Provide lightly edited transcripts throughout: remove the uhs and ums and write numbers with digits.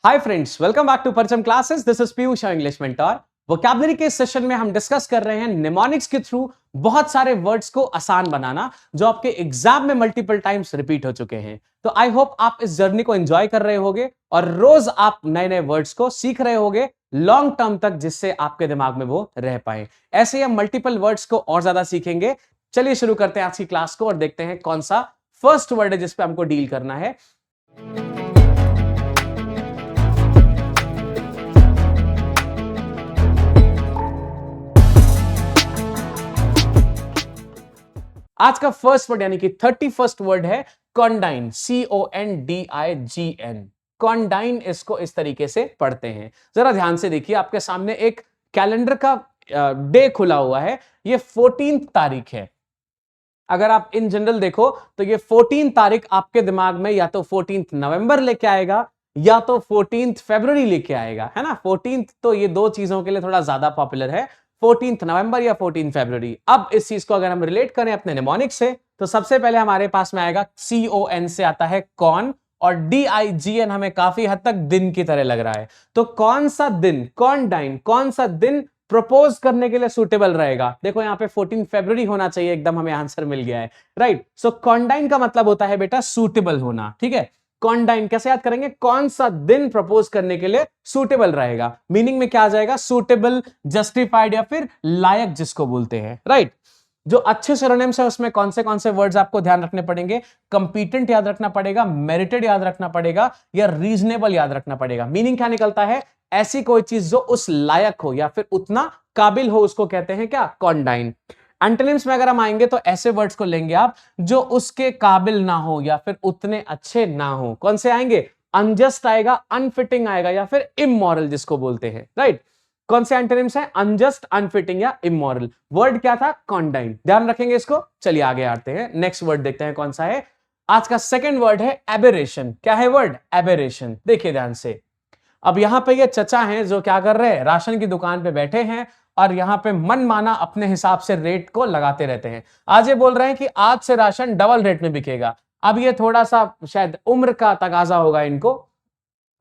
Hi friends, welcome back to Parcham classes. This is Piyush, English mentor. Vocabulary के session में हम discuss कर रहे हैं निमोनिक्स के थ्रू बहुत सारे वर्ड्स को आसान बनाना जो आपके एग्जाम में मल्टीपल टाइम्स रिपीट हो चुके हैं। तो आई होप आप इस जर्नी को एंजॉय कर रहे होगे और रोज आप नए नए वर्ड्स को सीख रहे होगे लॉन्ग टर्म तक, जिससे आपके दिमाग में वो रह पाए। ऐसे ही हम मल्टीपल वर्ड्स को और ज्यादा सीखेंगे। चलिए शुरू करते हैं आज की क्लास को और देखते हैं कौन सा फर्स्ट वर्ड है जिसपे हमको डील करना है। आज का फर्स्ट वर्ड यानी कि 31st वर्ड है कॉन्डाइन, CONDIGN। कॉन्डाइन, इसको इस तरीके से पढ़ते हैं। जरा ध्यान से देखिए, आपके सामने एक कैलेंडर का डे खुला हुआ है। ये 14 तारीख है। अगर आप इन जनरल देखो तो ये 14 तारीख आपके दिमाग में या तो 14 नवंबर लेके आएगा या तो 14 फरवरी लेके आएगा, है ना। 14 तो ये दो चीजों के लिए थोड़ा ज्यादा पॉपुलर है, 14 नवंबर या 14 फरवरी। अब इस चीज को अगर हम रिलेट करें अपने निमोनिक से तो सबसे पहले हमारे पास में आएगा CON से आता है कॉन, और DIGN हमें काफी हद तक दिन की तरह लग रहा है। तो कौन सा दिन, कॉन्डाइन, कौन सा दिन प्रपोज करने के लिए सूटेबल रहेगा? देखो यहाँ पे 14 फरवरी होना चाहिए, एकदम हमें आंसर मिल गया है, राइट। सो कॉन्डाइन का मतलब होता है बेटा सूटेबल होना, ठीक है। कॉन्डाइन कैसे याद करेंगे? कौन सा दिन प्रपोज करने के लिए सूटेबल रहेगा। मीनिंग में क्या आ जाएगा? सूटेबल, जस्टिफाइड या फिर लायक जिसको बोलते हैं, राइट। जो अच्छे सिनोनिम्स है उसमें कौन से वर्ड्स आपको ध्यान रखने पड़ेंगे? कंपीटेंट याद रखना पड़ेगा, मेरिटेड याद रखना पड़ेगा या रीजनेबल याद रखना पड़ेगा। मीनिंग क्या निकलता है? ऐसी कोई चीज जो उस लायक हो या फिर उतना काबिल हो, उसको कहते हैं क्या? कॉन्डाइन। एंटोनिम्स में अगर हम आएंगे तो ऐसे वर्ड्स को लेंगे आप जो उसके काबिल ना हो या फिर उतने अच्छे ना हो। कौन से आएंगे? अनजस्ट आएगा, अनफिटिंग आएगा या फिर इमोरल जिसको बोलते हैं, राइट। कौन से एंटोनिम्स है? अनजस्ट, अनफिटिंग या इमोरल। वर्ड क्या था? कॉन्डाइन। ध्यान रखेंगे इसको। चलिए आगे आते हैं, नेक्स्ट वर्ड देखते हैं कौन सा है। आज का सेकंड वर्ड है एबेरेशन। क्या है वर्ड? एबेरेशन। देखिए ध्यान से। अब यहां पे ये चचा हैं जो क्या कर रहे हैं? राशन की दुकान पे बैठे हैं और यहां पे मनमाना अपने हिसाब से रेट को लगाते रहते हैं। आज ये बोल रहे हैं कि आज से राशन डबल रेट में बिकेगा। अब ये थोड़ा सा शायद उम्र का तकाजा होगा इनको।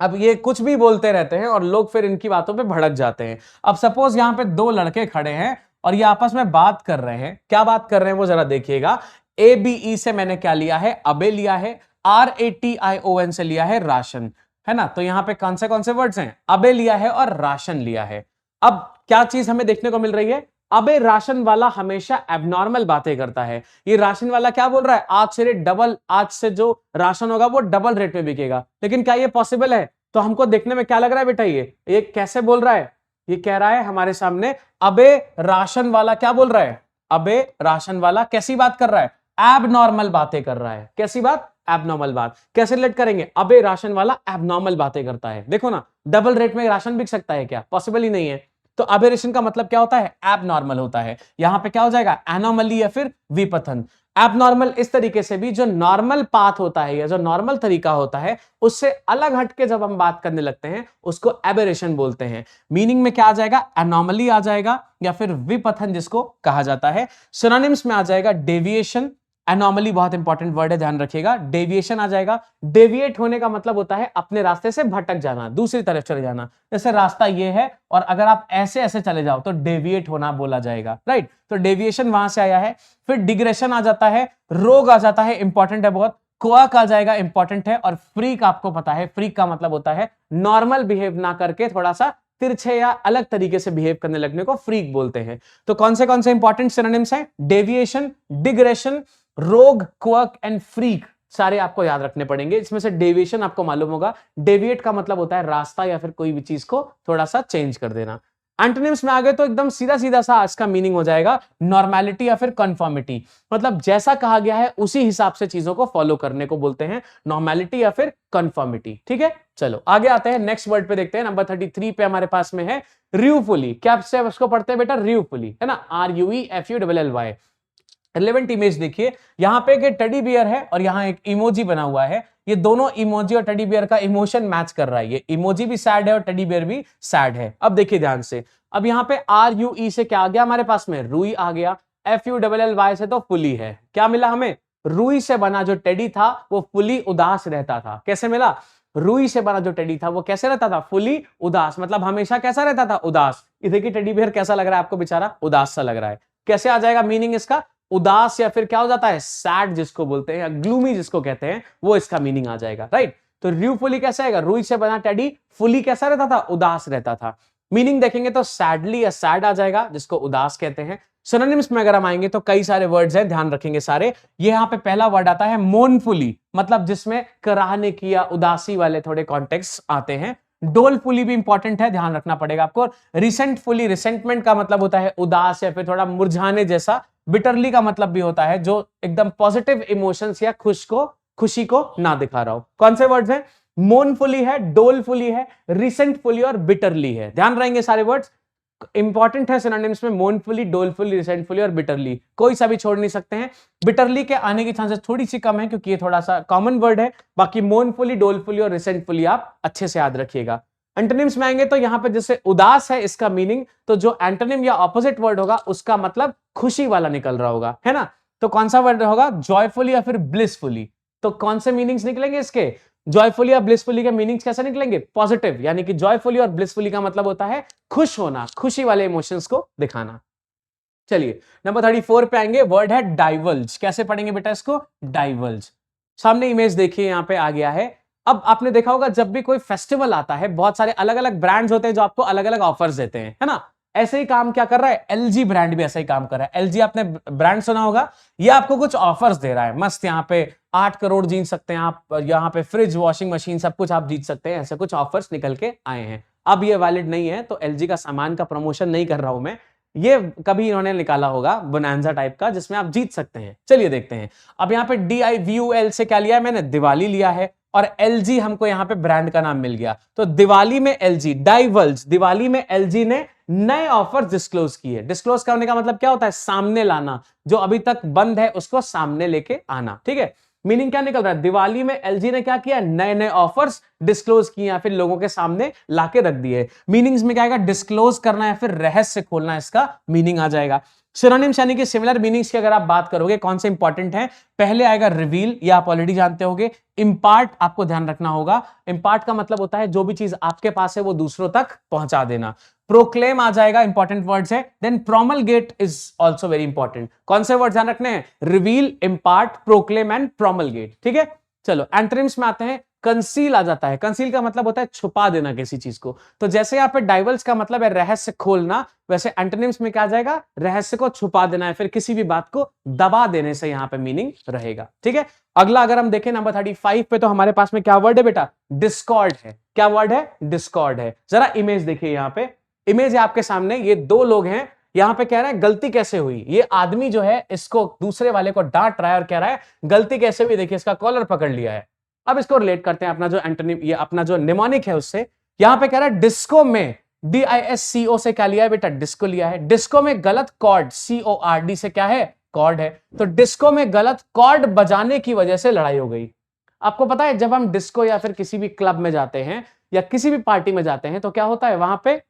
अब ये कुछ भी बोलते रहते हैं और लोग फिर इनकी बातों पे भड़क जाते हैं। अब सपोज यहाँ पे दो लड़के खड़े हैं और ये आपस में बात कर रहे हैं। क्या बात कर रहे हैं वो जरा देखिएगा। ABE से मैंने क्या लिया है? अबे लिया है। RATION से लिया है राशन, है ना। तो यहाँ पे कौन से वर्ड्स हैं? अबे लिया है और राशन लिया है। अब क्या चीज हमें देखने को मिल रही है? अबे राशन वाला हमेशा एबनॉर्मल बातें करता है। ये राशन वाला क्या बोल रहा है? आज से रेट डबल, आज से जो राशन होगा वो डबल रेट में बिकेगा। लेकिन क्या ये पॉसिबल है? तो हमको देखने में क्या लग रहा है बेटा? ये कैसे बोल रहा है? ये कह रहा है हमारे सामने अबे राशन वाला क्या बोल रहा है? अबे राशन वाला कैसी बात कर रहा है? एबनॉर्मल बातें कर रहा है। कैसी बात? एबनॉर्मल बात। कैसे रिलेट करेंगे? अबे राशन वाला एबनॉर्मल बातें करता है। देखो ना, डबल रेट में राशन बिक सकता है क्या? पॉसिबल ही नहीं है। तो अबेरेशन का मतलब क्या होता है? एबनॉर्मल होता है। यहां पे क्या हो जाएगा? एनोमली या फिर विपथन। एबनॉर्मल इस तरीके से भी जो नॉर्मल पाथ होता है या जो नॉर्मल तरीका होता है उससे अलग हटके जब हम बात करने लगते हैं उसको एबेरेशन बोलते हैं। मीनिंग में क्या आ जाएगा? एनोमली आ जाएगा या फिर विपथन जिसको कहा जाता है। सिनोनिम्स में आ जाएगा डेविएशन। एनोमली बहुत इंपॉर्टेंट वर्ड है, ध्यान रखिएगा। डेविएशन आ जाएगा। डेविएट होने का मतलब होता है अपने रास्ते से भटक जाना, दूसरी तरफ चले जाना। जैसे रास्ता ये है और अगर आप ऐसे ऐसे चले जाओ तो डेविएट होना बोला जाएगा, राइट। तो डेविएशन वहां से आया है। फिर डिग्रेशन आ जाता है, रोग आ जाता है, इंपॉर्टेंट है बहुत। क्वर्क आ जाएगा, इंपॉर्टेंट है। और फ्रीक आपको पता है, फ्रीक का मतलब होता है नॉर्मल बिहेव ना करके थोड़ा सा तिरछे या अलग तरीके से बिहेव करने लगने को फ्रीक बोलते हैं। तो कौन से इंपॉर्टेंट सिनोनिम्स हैं? डेविएशन, डिग्रेशन, रोग, क्वर्क एंड फ्रीक। सारे आपको याद रखने पड़ेंगे। इसमें से डेविएशन आपको मालूम होगा, डेविएट का मतलब होता है रास्ता या फिर कोई भी चीज को थोड़ा सा चेंज कर देना। एंटोनिम्स में आ गए तो एकदम सीधा सीधा सा इसका मीनिंग हो जाएगा नॉर्मेलिटी या फिर कन्फर्मिटी। मतलब जैसा कहा गया है उसी हिसाब से चीजों को फॉलो करने को बोलते हैं नॉर्मेलिटी या फिर कन्फर्मिटी, ठीक है। चलो आगे आते हैं, नेक्स्ट वर्ड पे देखते हैं। नंबर 33 पे हमारे पास में है रूफुली। क्या से उसको पढ़ते हैं बेटा? रूफुली, है ना। RUEFULLY। रिलेवेंट इमेज देखिए, यहां पे एक टेडी बियर है और यहां एक इमोजी बना हुआ है। ये दोनों इमोजी और टेडी बियर का इमोशन मैच कर रहा है। ये इमोजी भी सैड है और टेडी बियर भी सैड है। अब देखिए ध्यान से, अब यहां पे RUE से क्या आ गया हमारे पास में? रूई आ गया। FULLY से तो फुली है। क्या मिला हमें? रूई से बना जो टेडी था वो फुली उदास रहता था। कैसे मिला? रुई से बना जो टेडी था वो कैसे रहता था, फुली उदास, मतलब हमेशा कैसा रहता था, उदास। इधर की टेडी बियर कैसा लग रहा है आपको, बेचारा उदास सा लग रहा है। कैसे आ जाएगा मीनिंग इसका, उदास या फिर क्या हो जाता है, सैड जिसको बोलते हैं, या ग्लूमी जिसको कहते हैं, वो इसका मीनिंग आ जाएगा, राइट। तो रूफुली कैसा आएगा, रुई से बना टेडी फुली कैसा रहता था, उदास रहता था। मीनिंग देखेंगे तो सैडली या सैड आ जाएगा, जिसको उदास कहते हैं। सिनोनिम्स में अगर हम आएंगे तो कई सारे वर्ड्स हैं, ध्यान रखेंगे सारे। ये यहाँ पे पहला वर्ड आता है मोर्नफुली, मतलब जिसमें कराहने की या उदासी वाले थोड़े कॉन्टेक्स्ट आते हैं। डोलफुली भी इंपॉर्टेंट है, ध्यान रखना पड़ेगा आपको। रिसेंटफुली, रिसेंटमेंट का मतलब होता है उदास या फिर थोड़ा मुरझाने जैसा। बिटरली का मतलब भी होता है जो एकदम पॉजिटिव इमोशंस या खुशी को ना दिखा रहा हो। कौन से वर्ड्स हैं, मोर्नफुली है, डोलफुली है, रिसेंटफुली और बिटरली है। ध्यान रहेंगे सारे वर्ड्स इंपॉर्टेंट है सिनोनिम्स में, मोर्नफुली, डोलफुली, रिसेंटफुली और बिटरली, कोई सा भी छोड़ नहीं सकते हैं। बिटरली के आने की चांसेस थोड़ी सी कम है क्योंकि ये थोड़ा सा कॉमन वर्ड है। बाकी मोर्नफुली, डोलफुली और रिसेंटफुली आप अच्छे से याद रखिएगा। एंटोनिम्स में आएंगे तो यहां पे जैसे उदास है इसका मीनिंग, तो जो एंटोनिम या ऑपोजिट वर्ड होगा उसका मतलब खुशी वाला निकल रहा होगा, है ना। तो कौन सा वर्ड होगा, जॉयफुली या फिर ब्लिसफुली। तो कौन से मीनिंग्स निकलेंगे इसके, जॉयफुली या ब्लिसफुली के मीनिंग्स कैसे निकलेंगे, पॉजिटिव, यानी कि जॉयफुली और ब्लिसफुली का मतलब होता है खुश होना, खुशी वाले इमोशंस को दिखाना। चलिए नंबर 34 पे आएंगे, वर्ड है डाइवल्ज। कैसे पढ़ेंगे बेटा इसको, डाइवल्ज। सामने इमेज देखिए, यहां पे आ गया है। अब आपने देखा होगा जब भी कोई फेस्टिवल आता है, बहुत सारे अलग अलग ब्रांड्स होते हैं जो आपको अलग अलग ऑफर्स देते हैं, है ना। ऐसे ही काम क्या कर रहा है, एलजी ब्रांड भी ऐसा ही काम कर रहा है। एलजी आपने ब्रांड सुना होगा, ये आपको कुछ ऑफर्स दे रहा है मस्त। यहाँ पे 8 करोड़ जीत सकते हैं आप, यहाँ पे फ्रिज, वॉशिंग मशीन, सब कुछ आप जीत सकते हैं। ऐसे कुछ ऑफर्स निकल के आए हैं। अब ये वैलिड नहीं है, तो एलजी का सामान का प्रमोशन नहीं कर रहा हूं मैं, ये कभी इन्होंने निकाला होगा बोनांजा टाइप का जिसमें आप जीत सकते हैं। चलिए देखते हैं। अब यहाँ पे DIVUL से क्या लिया है मैंने, दिवाली लिया है, और LG हमको यहाँ पे ब्रांड का नाम मिल गया। तो दिवाली में LG, डाइवल्ज, दिवाली में LG ने नए ऑफर्स डिस्क्लोज किए। डिस्क्लोज करने का मतलब क्या होता है, सामने लाना, जो अभी तक बंद है उसको सामने लेके आना, ठीक है। मीनिंग क्या निकल रहा है, दिवाली में LG ने क्या किया, नए नए ऑफर्स डिस्क्लोज किए या फिर लोगों के सामने लाके रख दिए। मीनिंग्स में क्या आएगा, डिस्क्लोज करना या फिर रहस्य खोलना, इसका मीनिंग आ जाएगा। सिनोनिम्स यानी कि सिमिलर मीनिंग्स की अगर आप बात करोगे, कौन से इंपॉर्टेंट है, पहले आएगा रिवील, ये आप ऑलरेडी जानते होंगे। इंपार्ट आपको ध्यान रखना होगा, इंपार्ट का मतलब होता है जो भी चीज आपके पास है वो दूसरों तक पहुंचा देना। प्रोक्लेम आ जाएगा, इंपॉर्टेंट वर्ड्स है। Then promulgate is also very important. कौन से वर्ड ध्यान रखने हैं, reveal, impart, proclaim and promulgate, ठीक है। चलो एंटोनिम्स में आते हैं, कंसील आ जाता है। कंसील का मतलब होता है छुपा देना किसी चीज को। तो जैसे यहाँ पे डाइवल्स का मतलब है रहस्य खोलना, वैसे एंटोनिम्स में क्या आ जाएगा, रहस्य को छुपा देना है, फिर किसी भी बात को दबा देने से यहाँ पे मीनिंग रहेगा, ठीक है। अगला अगर हम देखें नंबर 35 पे, तो हमारे पास में क्या वर्ड है बेटा, डिस्कॉर्ड है। क्या वर्ड है, डिस्कॉर्ड है। जरा इमेज देखिए, यहाँ पे इमेज है आपके सामने, ये दो लोग हैं। यहां पे कह रहा है गलती कैसे हुई, ये आदमी जो है इसको दूसरे वाले को डांट रहा है और कह रहा है गलती कैसे हुई, देखिए इसका कॉलर पकड़ लिया है। अब इसको रिलेट करते हैं अपना जो एंटोनिम, ये अपना जो निमोनिक है उससे। यहां पे कह रहा है डिस्को में, DISCO से क्या लिया है बेटा, डिस्को लिया है। डिस्को में गलत कॉर्ड, CORD से क्या है, कॉर्ड है। तो डिस्को में गलत कॉर्ड बजाने की वजह से लड़ाई हो गई। आपको पता है जब हम डिस्को या फिर किसी भी क्लब में जाते हैं या किसी भी पार्टी में जाते हैं तो क्या होता है, वहां पे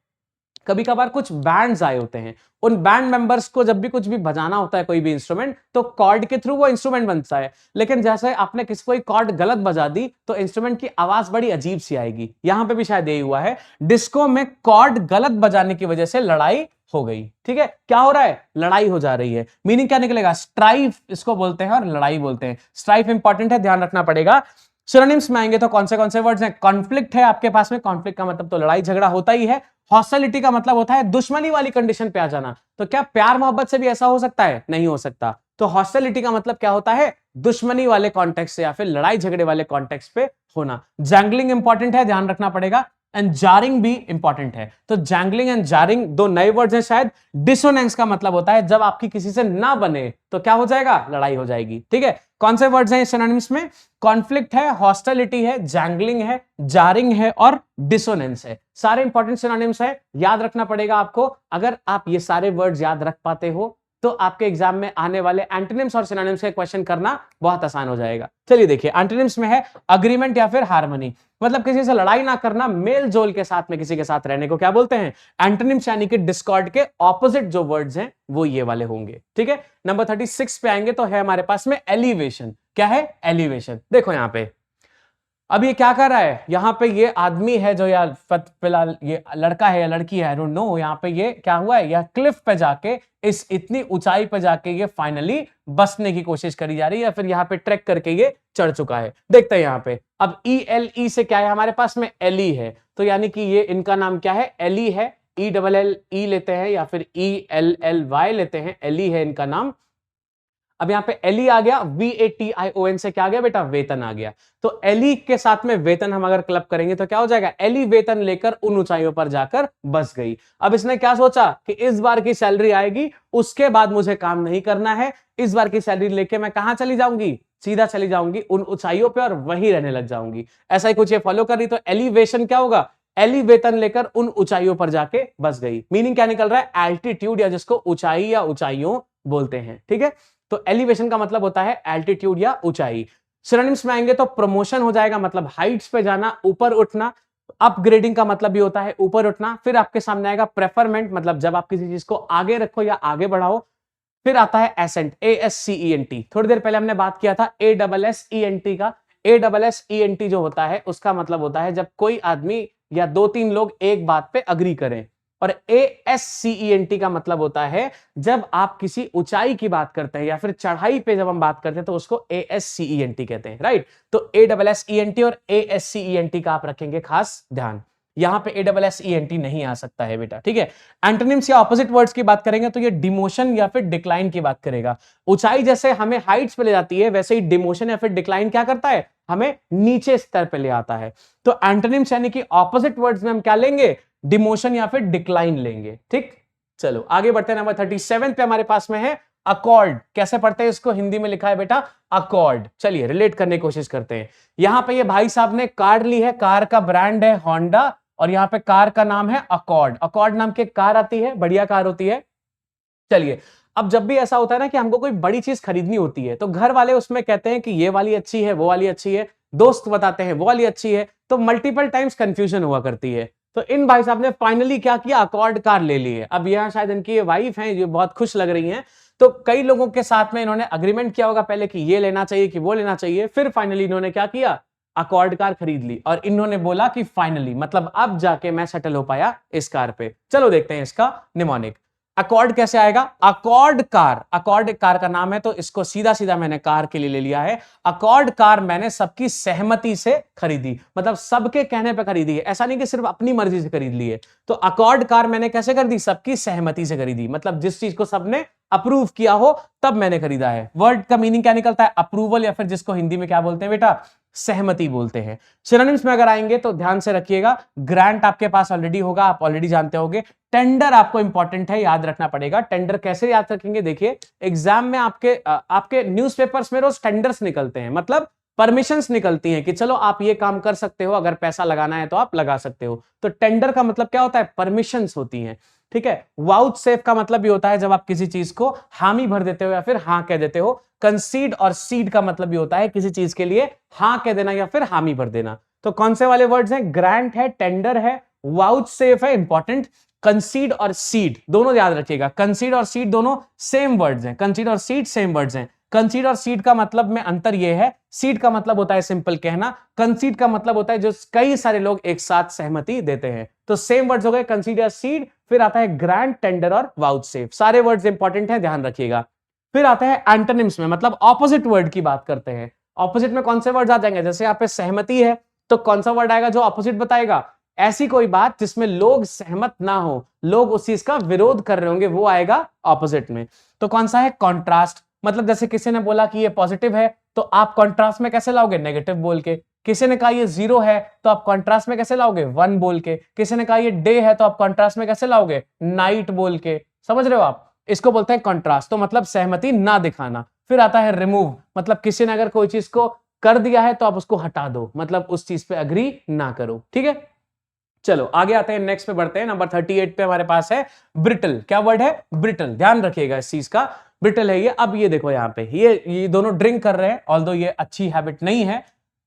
कभी कभार कुछ बैंड्स आए होते हैं। उन बैंड मेंबर्स को जब भी कुछ भी बजाना होता है, कोई भी इंस्ट्रूमेंट, तो कॉर्ड के थ्रू वो इंस्ट्रूमेंट बनता है। लेकिन जैसे आपने किसी कोई कॉर्ड गलत बजा दी तो इंस्ट्रूमेंट की आवाज बड़ी अजीब सी आएगी। यहां पे भी शायद यही हुआ है, डिस्को में कॉर्ड गलत बजाने की वजह से लड़ाई हो गई, ठीक है। क्या हो रहा है, लड़ाई हो जा रही है। मीनिंग क्या निकलेगा, स्ट्राइफ इसको बोलते हैं और लड़ाई बोलते हैं। स्ट्राइफ इंपॉर्टेंट है, ध्यान रखना पड़ेगा। सिनोनिम्स में आएंगे तो कौन से वर्ड्स हैं, कॉन्फ्लिक्ट है आपके पास में। कॉन्फ्लिक्ट का मतलब तो लड़ाई झगड़ा होता ही है। हॉस्टिलिटी का मतलब होता है दुश्मनी वाली कंडीशन पे आ जाना। तो क्या प्यार मोहब्बत से भी ऐसा हो सकता है, नहीं हो सकता। तो हॉस्टिलिटी का मतलब क्या होता है, दुश्मनी वाले कॉन्टेक्स्ट से या फिर लड़ाई झगड़े वाले कॉन्टेक्स्ट पे होना। जैंगलिंग इंपॉर्टेंट है, ध्यान रखना पड़ेगा। एंड जारिंग भी इंपॉर्टेंट है। तो जैंगलिंग एंड जारिंग दो नए वर्ड्स हैं शायद। डिसोनेंस का मतलब होता है जब आपकी किसी से ना बने तो क्या हो जाएगा, लड़ाई हो जाएगी, ठीक है। कौन से वर्ड्स हैं सिनोनिम्स में, कॉन्फ्लिक्ट है, हॉस्टिलिटी है, जैंगलिंग है, जारिंग है और डिसोनेंस है। सारे इंपॉर्टेंट सिनोनिम्स है, याद रखना पड़ेगा आपको। अगर आप ये सारे वर्ड्स याद रख पाते हो तो आपके एग्जाम में आने वाले एंटोनिम्स और सिनोनिम्स के क्वेश्चन करना बहुत आसान हो जाएगा। चलिए देखिए, एंटोनिम्स में है अग्रीमेंट या फिर हार्मनी, मतलब किसी से लड़ाई ना करना, मेल जोल के साथ में किसी के साथ रहने को क्या बोलते हैं, एंटोनिम्स, यानी कि डिस्कॉर्ड के ऑपोजिट जो वर्ड्स हैं वो ये वाले होंगे, ठीक है। नंबर 36 पे आएंगे तो है हमारे पास में एलिवेशन। क्या है, एलिवेशन। देखो यहां पे अब ये क्या कर रहा है, यहाँ पे ये आदमी है जो यार फिलहाल ये लड़का है या लड़की है, आई डोंट नो, यहाँ पे ये क्या हुआ है, यह क्लिफ पे जाके इस इतनी ऊंचाई पे जाके ये फाइनली बसने की कोशिश करी जा रही है, या फिर यहाँ पे ट्रैक करके ये चढ़ चुका है। देखते हैं यहाँ पे, अब ELE से क्या है हमारे पास में, एली है, तो यानी कि ये इनका नाम क्या है, एली है, ELLE लेते हैं या फिर ELLY लेते हैं, एली है इनका नाम। अब यहाँ पे एली आ गया, VATION से क्या आ गया बेटा, वेतन आ गया। तो एली के साथ में वेतन हम अगर क्लब करेंगे तो क्या हो जाएगा, एली वेतन लेकर उन ऊंचाइयों पर जाकर बस गई। अब इसने क्या सोचा कि इस बार की सैलरी आएगी, उसके बाद मुझे काम नहीं करना है, इस बार की सैलरी लेके मैं कहां चली जाऊंगी, सीधा चली जाऊंगी उन ऊंचाइयों पे और वहीं रहने लग जाऊंगी। ऐसा ही कुछ ये फॉलो कर रही, तो एलिवेशन क्या होगा, एली वेतन लेकर उन ऊंचाइयों पर जाके बस गई। मीनिंग क्या निकल रहा है, एल्टीट्यूड, या जिसको ऊंचाई या ऊंचाइयों बोलते हैं। ठीक है, तो एलिवेशन का मतलब होता है एल्टीट्यूड या ऊंचाई। सिनोनिम्स में आएंगे तो प्रमोशन हो जाएगा, मतलब हाइट्स पे जाना, ऊपर उठना। अपग्रेडिंग का मतलब भी होता है ऊपर उठना। फिर आपके सामने आएगा प्रेफरमेंट, मतलब जब आप किसी चीज को आगे रखो या आगे बढ़ाओ। फिर आता है एसेंट, ASCENT। थोड़ी देर पहले हमने बात किया था ASSENT का। ASSENT जो होता है उसका मतलब होता है जब कोई आदमी या दो तीन लोग एक बात पे अग्री करें। और ASCENT का मतलब होता है जब आप किसी ऊंचाई की बात करते हैं या फिर चढ़ाई पे जब हम बात करते हैं तो उसको ASCENT कहते हैं, राइट। तो ASSENT और ASCENT का आप रखेंगे खास ध्यान। यहां पे ASSENT नहीं आ सकता है बेटा, ठीक है। एंटोनिम्स या ऑपोजिट वर्ड्स की बात करेंगे तो ये डिमोशन या फिर डिक्लाइन की बात करेगा। ऊंचाई जैसे हमें हाइट्स पे ले जाती है, वैसे ही डिमोशन या फिर डिक्लाइन क्या करता है, हमें नीचे स्तर पे ले आता है। तो एंटोनिम्स यानी कि ऑपोजिट वर्ड्स में हम क्या लेंगे, डिमोशन या फिर डिक्लाइन लेंगे। ठीक, चलो आगे बढ़ते हैं। नंबर 37 पे हमारे पास में है अकॉर्ड। कैसे पढ़ते हैं इसको, हिंदी में लिखा है बेटा अकॉर्ड। चलिए रिलेट करने की कोशिश करते हैं। यहां पे ये भाई साहब ने कार ली है, कार का ब्रांड है होंडा, और यहां पे कार का नाम है अकॉर्ड। अकॉर्ड नाम की कार आती है, बढ़िया कार होती है। चलिए, अब जब भी ऐसा होता है ना कि हमको कोई बड़ी चीज खरीदनी होती है तो घर वाले उसमें कहते हैं कि ये वाली अच्छी है, वो वाली अच्छी है, दोस्त बताते हैं वो वाली अच्छी है, तो मल्टीपल टाइम्स कंफ्यूजन हुआ करती है। तो इन भाई साहब ने फाइनली क्या किया, अकॉर्ड कार ले ली है। अब यहाँ शायद इनकी वाइफ है जो बहुत खुश लग रही हैं, तो कई लोगों के साथ में इन्होंने अग्रीमेंट किया होगा पहले कि ये लेना चाहिए कि वो लेना चाहिए, फिर फाइनली इन्होंने क्या किया, अकॉर्ड कार खरीद ली। और इन्होंने बोला कि फाइनली, मतलब अब जाके मैं सेटल हो पाया इस कार पे। चलो देखते हैं इसका निमोनिक। अकॉर्ड कैसे आएगा, अकॉर्ड कार, अकॉर्ड कार का नाम है तो इसको सीधा सीधा मैंने कार के लिए ले लिया है। अकॉर्ड कार मैंने सबकी सहमति से खरीदी, मतलब सबके कहने पे खरीदी है, ऐसा नहीं कि सिर्फ अपनी मर्जी से खरीद ली है। तो अकॉर्ड कार मैंने कैसे खरीदी, सबकी सहमति से खरीदी, मतलब जिस चीज को सबने अप्रूव किया हो तब मैंने खरीदा है। वर्ड का मीनिंग क्या निकलता है, अप्रूवल, या फिर जिसको हिंदी में क्या बोलते हैं बेटा, सहमति बोलते हैं। सिनोनिम्स में अगर आएंगे तो ध्यान से रखिएगा, ग्रांट आपके पास ऑलरेडी होगा, आप ऑलरेडी जानते होंगे। टेंडर आपको इंपॉर्टेंट है, याद रखना पड़ेगा। टेंडर कैसे याद रखेंगे, देखिए एग्जाम में आपके न्यूज़पेपर्स में रोज टेंडर्स निकलते हैं, मतलब परमिशंस निकलती हैं कि चलो आप ये काम कर सकते हो, अगर पैसा लगाना है तो आप लगा सकते हो। तो टेंडर का मतलब क्या होता है, परमिशंस होती हैं, ठीक है। वाउचसेफ का मतलब भी होता है जब आप किसी चीज को हामी भर देते हो या फिर हां कह देते हो। कंसीड और सीड का मतलब भी होता है किसी चीज के लिए हां कह देना या फिर हामी भर देना। तो कौन से वाले वर्ड्स हैं, ग्रांट है, टेंडर है, वाउचसेफ है, इंपॉर्टेंट। कंसीड और सीड दोनों याद रखिएगा, कंसीड और सीड दोनों सेम वर्ड्स हैं, कंसीड और सीड सेम वर्ड्स हैं। कंसीड और सीड का मतलब में अंतर यह है, सीड का मतलब होता है सिंपल कहना, कंसीड का मतलब होता है जो कई सारे लोग एक साथ सहमति देते हैं। तो सेम वर्ड्स हो गए, कंसीड या सीड। फिर आता है ग्रांट, टेंडर और वाउचसेफ, सारे वर्ड्स इंपॉर्टेंट हैं, ध्यान रखिएगा। फिर आता है एंटोनिम्स में, मतलब ऑपोजिट वर्ड की बात करते हैं। ऑपोजिट में कौन से वर्ड आ जाएंगे, जैसे यहाँ पे सहमति है तो कौन सा वर्ड आएगा जो ऑपोजिट बताएगा, ऐसी कोई बात जिसमें लोग सहमत ना हो, लोग उस चीज का विरोध कर रहे होंगे, वो आएगा ऑपोजिट में। तो कौन सा है, कॉन्ट्रास्ट, मतलब जैसे किसी ने बोला कि ये पॉजिटिव है तो आप कॉन्ट्रास्ट में कैसे लाओगे, नेगेटिव बोल के। किसी ने कहा ये 0 है तो आप कॉन्ट्रास्ट में कैसे लाओगे, 1 बोल के। किसी ने कहा ये डे है तो आप कॉन्ट्रास्ट में कैसे लाओगे, नाइट बोल के। समझ रहे हो आप, इसको बोलते हैं कॉन्ट्रास्ट। तो मतलब सहमति ना दिखाना। फिर आता है रिमूव, मतलब किसी ने अगर कोई चीज को कर दिया है तो आप उसको हटा दो, मतलब उस चीज पे अग्री ना करो, ठीक है। चलो आगे आते हैं, नेक्स्ट पे बढ़ते हैं। नंबर 38 पे हमारे पास है ब्रिटल। क्या वर्ड है, ब्रिटल, ध्यान रखिएगा इस चीज का, ब्रिटल है ये। अब ये देखो यहाँ पे ये दोनों ड्रिंक कर रहे हैं, ऑल्दो ये अच्छी हैबिट नहीं है,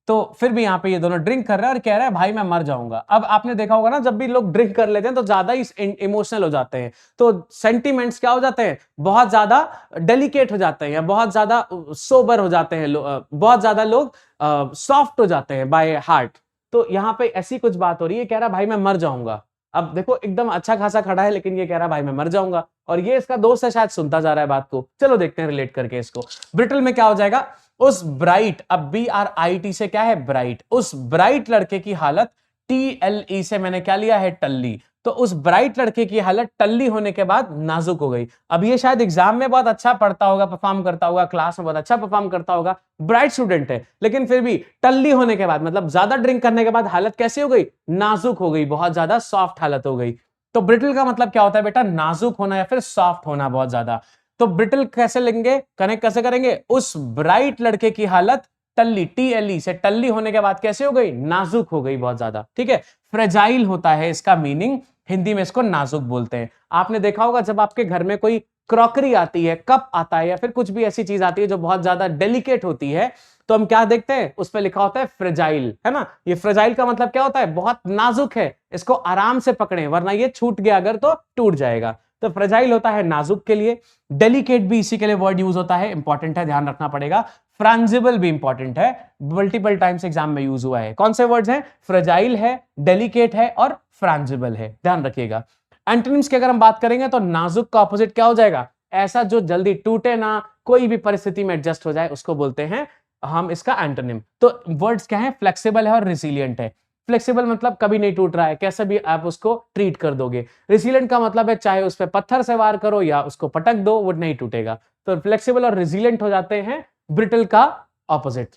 तो फिर भी यहाँ पे ये दोनों ड्रिंक कर रहे हैं और कह रहा है भाई मैं मर जाऊंगा। अब आपने देखा होगा ना, जब भी लोग ड्रिंक कर लेते हैं तो ज्यादा ही इमोशनल हो जाते हैं, तो सेंटीमेंट्स क्या हो जाते हैं, बहुत ज्यादा डेलिकेट हो जाते हैं, या बहुत ज्यादा सोबर हो जाते हैं, बहुत ज्यादा लोग सॉफ्ट हो जाते हैं बाय हार्ट। तो यहाँ पे ऐसी कुछ बात हो रही है, कह रहा भाई मैं मर जाऊंगा। अब देखो एकदम अच्छा खासा खड़ा है, लेकिन ये कह रहा भाई मैं मर जाऊंगा, और ये इसका दोस्त है, शायद सुनता जा रहा है बात को। चलो देखते हैं रिलेट करके इसको। ब्रिटल में क्या हो जाएगा, उस ब्राइट, अब BRIT से क्या है ब्राइट, उस ब्राइट लड़के की हालत, TLE से मैंने क्या लिया है टल्ली, तो उस ब्राइट लड़के की हालत टल्ली होने के बाद नाजुक हो गई। अब ये शायद एग्जाम में बहुत अच्छा पढ़ता होगा, परफॉर्म करता होगा, क्लास में बहुत अच्छा परफॉर्म करता होगा, ब्राइट स्टूडेंट है, लेकिन फिर भी टल्ली होने के बाद, मतलब ज्यादा ड्रिंक करने के बाद हालत कैसी हो गई, नाजुक हो गई, बहुत ज्यादा सॉफ्ट हालत हो गई। तो ब्रिटल का मतलब क्या होता है बेटा, नाजुक होना या फिर सॉफ्ट होना बहुत ज्यादा। तो ब्रिटल कैसे लेंगे, कनेक्ट कैसे करेंगे, उस ब्राइट लड़के की हालत टल्ली, TLE से टल्ली होने के बाद कैसे हो गई, नाजुक हो गई बहुत ज्यादा। ठीक है, फ्रेजाइल होता है इसका मीनिंग, हिंदी में इसको नाजुक बोलते हैं। आपने देखा होगा जब आपके घर में कोई क्रॉकरी आती है, कप आता है, या फिर कुछ भी ऐसी चीज आती है जो बहुत ज्यादा डेलिकेट होती है, तो हम क्या देखते हैं, उस पर लिखा होता है फ्रेजाइल, है ना। ये फ्रेजाइल का मतलब क्या होता है, बहुत नाजुक है, इसको आराम से पकड़ें वरना ये छूट गया अगर तो टूट जाएगा। तो फ्रेजाइल होता है नाजुक के लिए। डेलिकेट भी इसी के लिए वर्ड यूज होता है, इंपॉर्टेंट है, ध्यान रखना पड़ेगा। फ्रांजिबल भी इंपॉर्टेंट है, मल्टीपल टाइम्स एग्जाम में यूज हुआ है। कौन से वर्ड्स हैं, फ्रेजाइल है, डेलिकेट है और फ्रांजिबल है, ध्यान रखिएगा। एंटोनिम्स की अगर हम बात करेंगे तो नाजुक का ऑपोजिट क्या हो जाएगा, ऐसा जो जल्दी टूटे ना, कोई भी परिस्थिति में एडजस्ट हो जाए, उसको बोलते हैं हम इसका एंटोनिम। तो वर्ड्स क्या है, फ्लेक्सिबल है और रिसिलियंट है। फ्लेक्सिबल मतलब कभी नहीं टूट रहा है, कैसे भी आप उसको ट्रीट कर दोगे। रिसिलियंट का मतलब है चाहे उस पर पत्थर से वार करो या उसको पटक दो, वो नहीं टूटेगा। तो फ्लेक्सिबल और रिसिलियंट हो जाते हैं ब्रिटल का ऑपोजिट।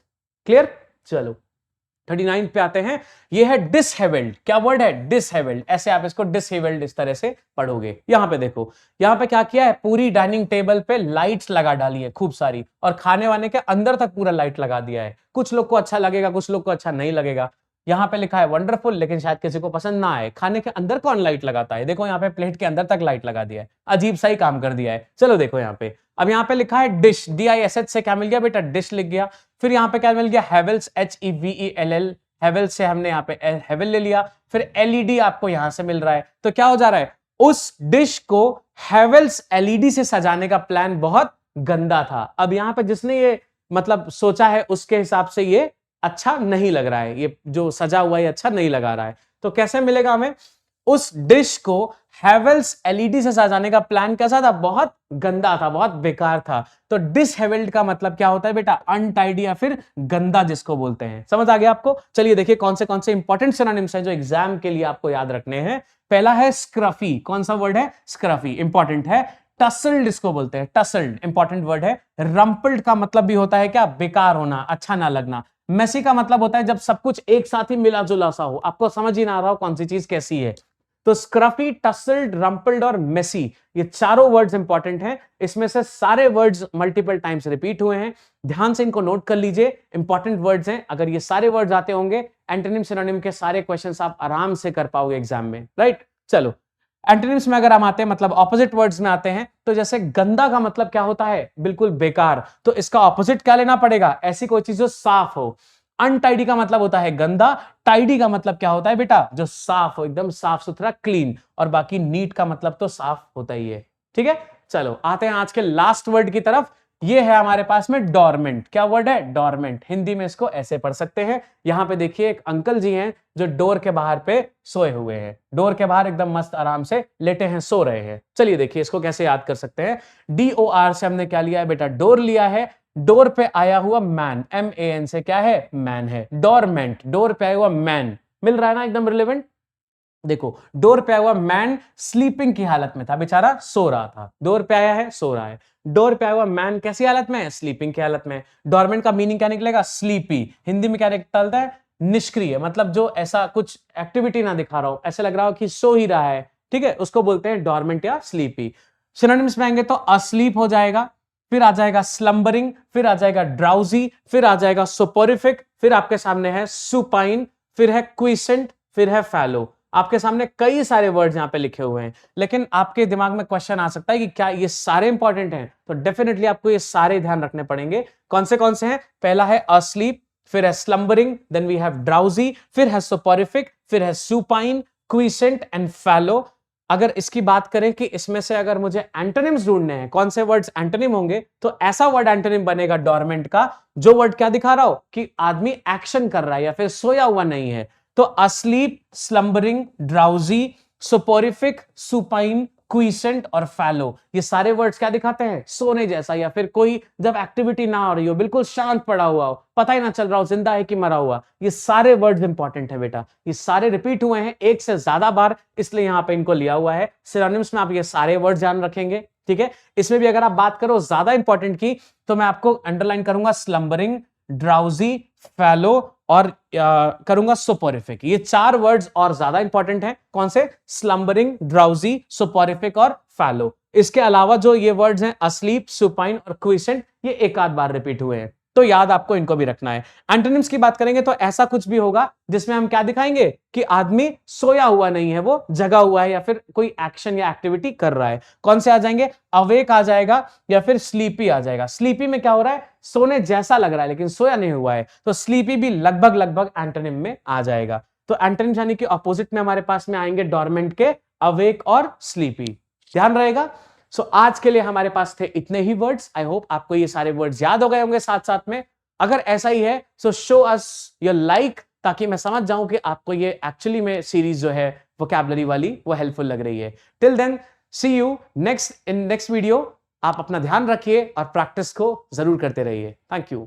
क्लियर, चलो 39 पे आते हैं। ये है डिसहेवेल्ड। क्या वर्ड है, डिसहेवेल्ड, ऐसे आप इसको डिसहेवेल्ड इस तरह से पढ़ोगे। यहां पे देखो, यहां पे क्या किया है, पूरी डाइनिंग टेबल पे लाइट्स लगा डाली है खूब सारी, और खाने वाने के अंदर तक पूरा लाइट लगा दिया है। कुछ लोग को अच्छा लगेगा, कुछ लोग को अच्छा नहीं लगेगा। यहाँ पे लिखा है वंडरफुल, लेकिन शायद किसी को पसंद ना आए। खाने के अंदर कौन लाइट लगाता है, देखो यहाँ पे प्लेट के अंदर तक लाइट लगा दिया है, अजीब सा ही काम कर दिया है। चलो देखो यहाँ पे, अब यहाँ पे लिखा है डिश, DISH से क्या मिल गया बेटा, डिश लिख गया। फिर यहाँ पे क्या मिल गया, हेवल्स, HEVELL, हेवल्स से हमने यहाँ पे हेवल ले लिया। फिर LED आपको यहां से मिल रहा है, तो क्या हो जा रहा है, उस डिश को हेवल्स LED से सजाने का प्लान बहुत गंदा था। अब यहाँ पे जिसने ये मतलब सोचा है, उसके हिसाब से ये अच्छा नहीं लग रहा है, ये जो सजा हुआ है अच्छा नहीं लगा रहा है। तो कैसे मिलेगा हमें, उस डिश को हेवल्स LED से सजाने का प्लान कैसा था, बहुत गंदा था, बहुत बेकार था। तो डिसहेवेल्ड का मतलब क्या होता है बेटा, अनटाइडी या फिर गंदा जिसको बोलते हैं। समझ आ गया आपको। चलिए देखिए कौन से इंपॉर्टेंट सिनोनिम्स हैं जो एग्जाम के लिए आपको याद रखने हैं। पहला है स्क्रफी। कौन सा वर्ड है, स्क्रफी, इंपॉर्टेंट है। टसल्ड इसको बोलते हैं, टसल्ड इंपॉर्टेंट वर्ड है। रंपल्ड का मतलब भी होता है क्या, बेकार होना, अच्छा ना लगना। मेसी का मतलब होता है जब सब कुछ एक साथ ही मिला जुला सा हो, आपको समझ ही ना आ रहा हो कौन सी चीज कैसी है। तो स्क्रफी, टसल्ड, रंपल्ड और मेसी, ये चारों वर्ड्स इंपॉर्टेंट हैं। इसमें से सारे वर्ड्स मल्टीपल टाइम्स रिपीट हुए हैं, ध्यान से इनको नोट कर लीजिए, इंपॉर्टेंट वर्ड्स हैं। अगर ये सारे वर्ड्स आते होंगे, एंटोनिम सिनोनिम के सारे क्वेश्चंस आप आराम से कर पाओगे एग्जाम में, राइट। चलो एंटोनिम्स में अगर हम आते हैं, मतलब ऑपोजिट वर्ड्स में आते हैं, तो जैसे गंदा का मतलब क्या होता है, बिल्कुल बेकार, तो इसका ऑपोजिट क्या लेना पड़ेगा, ऐसी कोई चीज जो साफ हो। अनटाइडी का मतलब होता है गंदा, टाइडी का मतलब क्या होता है बेटा, जो साफ हो, एकदम साफ सुथरा, क्लीन, और बाकी नीट का मतलब तो साफ होता ही है। ठीक है, चलो आते हैं आज के लास्ट वर्ड की तरफ। ये है हमारे पास में डोरमेंट। क्या वर्ड है, डोरमेंट। हिंदी में इसको ऐसे पढ़ सकते हैं। यहां पे देखिए एक अंकल जी हैं जो डोर के बाहर पे सोए हुए हैं, डोर के बाहर एकदम मस्त आराम से लेटे हैं, सो रहे हैं। चलिए देखिए इसको कैसे याद कर सकते हैं। DOR से हमने क्या लिया है बेटा, डोर लिया है। डोर पे आया हुआ मैन, MAN से क्या है, मैन है। डोरमेंट, डोर पे आया हुआ मैन, मिल रहा है ना, एकदम रिलेवेंट। देखो डोर पे आया हुआ मैन स्लीपिंग की हालत में था, बेचारा सो रहा था। डोर पे आया है, सो रहा है। डोर पे आया हुआ मैन कैसी हालत में है, स्लीपिंग की हालत में। डोरमेंट का मीनिंग क्या निकलेगा, स्लीपी। हिंदी में क्या निकलता है, निष्क्रिय, मतलब जो ऐसा कुछ एक्टिविटी ना दिखा रहा हो, ऐसे लग रहा हो कि सो ही रहा है। ठीक है, उसको बोलते हैं डोरमेंट या स्लीपी। सिनोनिम्स में आएंगे तो अस्लीप हो जाएगा, फिर आ जाएगा स्लम्बरिंग, फिर आ जाएगा ड्राउजी, फिर आ जाएगा सोपोरिफिक, फिर आपके सामने है सुपाइन, फिर है क्विसेंट, फिर है फैलो। आपके सामने कई सारे वर्ड्स यहां पे लिखे हुए हैं, लेकिन आपके दिमाग में क्वेश्चन आ सकता है कि क्या ये सारे इंपॉर्टेंट हैं, तो डेफिनेटली आपको ये सारे ध्यान रखने पड़ेंगे। कौन से हैं, पहला है अस्लीप, फिर है slumbering, then we have drowsy, फिर है सोपोरिफिक, फिर है सुपाइन, क्विसेंट एंड फैलो। अगर इसकी बात करें कि इसमें से अगर मुझे एंटोनिम्स ढूंढने हैं, कौन से वर्ड्स एंटोनिम होंगे, तो ऐसा वर्ड एंटोनिम बनेगा डोरमेंट का जो वर्ड क्या दिखा रहा हो कि आदमी एक्शन कर रहा है या फिर सोया हुआ नहीं है। तो asleep, slumbering, drowsy, soporific, supine, quiescent और फैलो, ये सारे वर्ड्स क्या दिखाते हैं, सोने जैसा, या फिर कोई जब एक्टिविटी ना हो रही हो, बिल्कुल शांत पड़ा हुआ हो, पता ही ना चल रहा हो जिंदा है कि मरा हुआ। ये सारे वर्ड्स इंपॉर्टेंट है बेटा, ये सारे रिपीट हुए हैं एक से ज्यादा बार, इसलिए यहां पे इनको लिया हुआ है। सिनोनिम्स में आप ये सारे वर्ड ध्यान रखेंगे, ठीक है। इसमें भी अगर आप बात करो ज्यादा इंपॉर्टेंट की, तो मैं आपको अंडरलाइन करूंगा स्लम्बरिंग, ड्राउजी, फैलो और करूंगा सोपोरिफिक। ये चार वर्ड्स और ज्यादा इंपॉर्टेंट हैं। कौन से? स्लम्बरिंग, ड्राउजी, सोपोरिफिक और फैलो। इसके अलावा जो ये वर्ड्स हैं अस्लीप, सुपाइन और क्विसेंट, ये एक आध बार रिपीट हुए हैं, तो याद आपको इनको भी रखना है। एंटोनिम्स की बात करेंगे तो ऐसा कुछ भी होगा जिसमें हम क्या दिखाएंगे कि आदमी सोया हुआ नहीं है, वो जगा हुआ है या फिर कोई एक्शन या एक्टिविटी कर रहा है। कौन से आ जाएंगे? अवेक आ जाएगा या फिर स्लीपी आ जाएगा। स्लीपी में क्या हो रहा है? सोने जैसा लग रहा है लेकिन सोया नहीं हुआ है, तो स्लीपी भी लगभग लगभग एंटोनिम में आ जाएगा। तो एंटोनिम यानी कि ऑपोजिट में हमारे पास में आएंगे डोरमेंट के अवेक और स्लीपी, ध्यान रहेगा। सो आज के लिए हमारे पास थे इतने ही वर्ड्स। आई होप आपको ये सारे वर्ड्स याद हो गए होंगे साथ साथ में। अगर ऐसा ही है सो शो अस योर लाइक, ताकि मैं समझ जाऊं कि आपको ये एक्चुअली में सीरीज जो है वोकैबुलरी वाली वो हेल्पफुल लग रही है। Till then see you next in next video. आप अपना ध्यान रखिए और प्रैक्टिस को जरूर करते रहिए। Thank you.